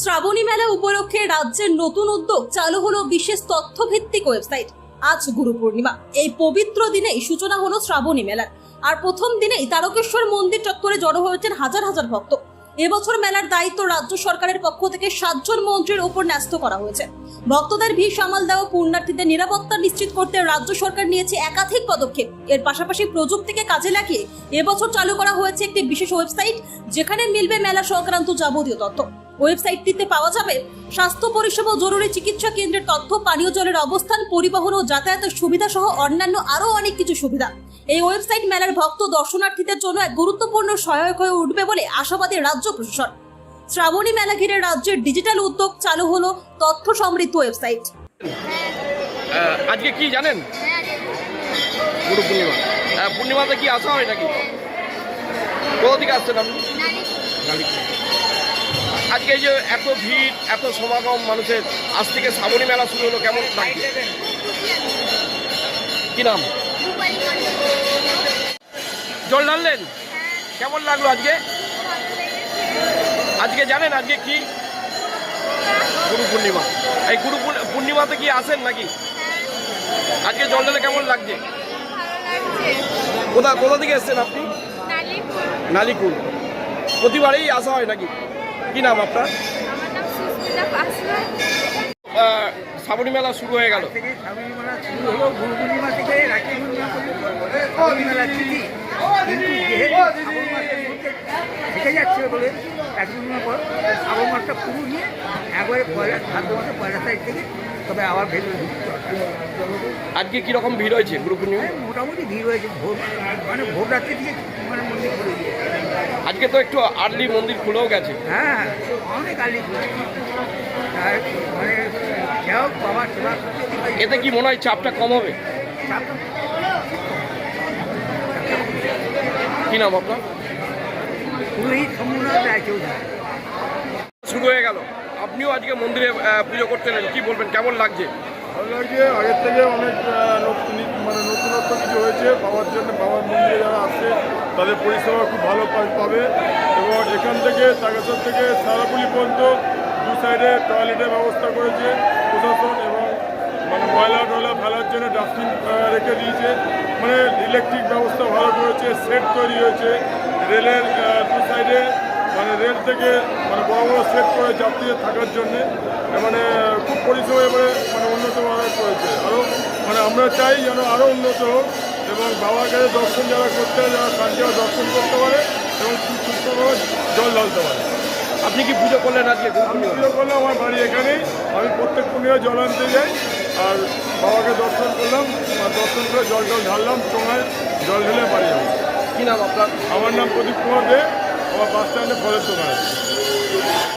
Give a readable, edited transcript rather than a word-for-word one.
শ্রাবণী মেলা উপলক্ষে রাজ্যের নতুন উদ্যোগ চালু হলো বিশেষ তথ্যভিত্তিক ওয়েবসাইট। আজ গুরু পূর্ণিমা, এই পবিত্র দিনেই সূচনা হলো শ্রাবণী মেলার। আর প্রথম দিনেই তারকেশ্বর মন্দির চত্বরে জড়ো হয়েছেন হাজার হাজার ভক্ত। এবছর মেলার দায়িত্ব রাজ্য সরকারের পক্ষ থেকে 7 জন মন্ত্রীর উপর ন্যস্ত করা হয়েছে। ভক্তদের ভিড় সামাল দেওয়া, পুণ্যার্থীদের নিরাপত্তা নিশ্চিত করতে রাজ্য সরকার নিয়েছে একাধিক পদক্ষেপ। এর পাশাপাশি প্রযুক্তিকে কাজে লাগিয়ে এবছর চালু করা হয়েছে একটি বিশেষ ওয়েবসাইট, যেখানে মিলবে মেলা সংক্রান্ত যাবতীয় তথ্য। ওয়েবসাইটটিতে পাওয়া যাবে স্বাস্থ্য পরিষেবা, জরুরি চিকিৎসা কেন্দ্রের তথ্য, পানীয় জলের অবস্থান, পরিবহন ও যাতায়াতের সুবিধা সহ অন্যান্য আরও অনেক কিছু সুবিধা। এই ওয়েবসাইট মেলার ভক্ত দর্শনার্থীদের জন্য এক গুরুত্বপূর্ণ সহায়ক হয়ে উঠবে বলে আশাবাদী রাজ্য প্রশাসন। শ্রাবণী মেলা ঘিরে রাজ্যের ডিজিটাল উদ্যোগ চালু হলো তথ্য সমৃদ্ধ ওয়েবসাইট। আজকে কি জানেন? গুরু পূর্ণিমা। পূর্ণিমাতে কি আসা হয় নাকি? কোথা থেকে আসছেন আপনি? আজকে এই যে এত ভিড়, এত সমাগম মানুষের, আজ থেকে শ্রাবণী মেলা শুরু হলো, কেমন লাগছে? কি নাম? জল ঢাললেন? কেমন লাগলো আজকে? আজকে জানেন আজকে কি? গুরু পূর্ণিমা। এই গুরু পূর্ণিমাতে কি আসেন নাকি? আজকে জল ঢালে কেমন লাগছে? কোথা থেকে এসছেন আপনি? নালিকুল। প্রতিবারেই আসা হয় নাকি? কি নাম আপনার? শ্রাবণী মেলা শুরু হয়ে গেল। শ্রাবণী মেলা শুরু হলো গুরু পূর্ণিমা থেকে রাখি পূর্ণিমা পর্যন্ত শ্রাবণী মেলা তিথি, কিন্তু যেহেতু শ্রাবণ মাসের মধ্যে থেকে যাচ্ছে বলে রাখি পূর্ণিমার পর শ্রাবণ মাসটা পুরো নিয়ে একবারে ভাদ্র মাসে 1 তারিখ থেকে তবে আবার ভেতরে ঢুকতে হবে। আজকে কিরকম ভিড় হয়েছে গুরু পূর্ণিমা? মোটামুটি ভিড় হয়েছে, ভোর রাত্রি থেকে মন্দির খুলে দিয়ে। আজকে তো একটু আর্লি মন্দির খুলেও গেছে। হ্যাঁ, অনেক আর্লি খুলে মানে যাই হোক, বাবা সেবা করতে। এতে কি মনে হয় চাপটা কম হবে? কি নাম আপনার? পুরোহিত সম্পূর্ণ রায়চৌধুরী। শুরু হয়ে গেল, আপনিও আজকে মন্দিরে পুজো করতে এলেন, কি বলবেন, কেমন লাগছে? ভালো লাগছে। আগের থেকে অনেক নতুনত্ব কিছু হয়েছে বাবার জন্য। বাবার মন্দিরে যারা আসছে তাদের পরিষেবা খুব ভালো পাবে। এবং এখান থেকে তারকেশ্বর থেকে সারাপুলি পর্যন্ত দু সাইডে টয়লেটের ব্যবস্থা করেছে প্রশাসন, এবং ময়লা টয়লা ফেলার জন্য ডাস্টবিন রেখে দিয়েছে। ইলেকট্রিক ব্যবস্থা ভালো করেছে, সেট তৈরি হয়েছে রেলের দু সাইডে, রেল থেকে বড় বড় সেট করে যাত্রীদের থাকার জন্যে। খুব পরিষেবা এবারে উন্নতভাবে করেছে। আরও আমরা চাই যেন আরও উন্নত হোক, এবং বাবার কাছে দর্শন যারা করতে হয়, যারা শান্তিভাবে দর্শন করতে পারে এবং সুস্থভাবে জল ঢালতে পারে। আপনি কি পুজো করলেন আজকে? আমি পুজো করলাম, আমার বাড়ি এখানেই। আমি প্রত্যেক পূর্ণিমায় জল আনতে যাই, আর বাবাকে দর্শন করলাম, দর্শন করে জল ঢাললাম, চোঙায় জল ঢেলে বাড়ি যাবো। কি নাম আপনার? আমার নাম প্রদীপ কুমার দে। আমার বাস স্ট্যান্ডে ফলের দোকান আছে।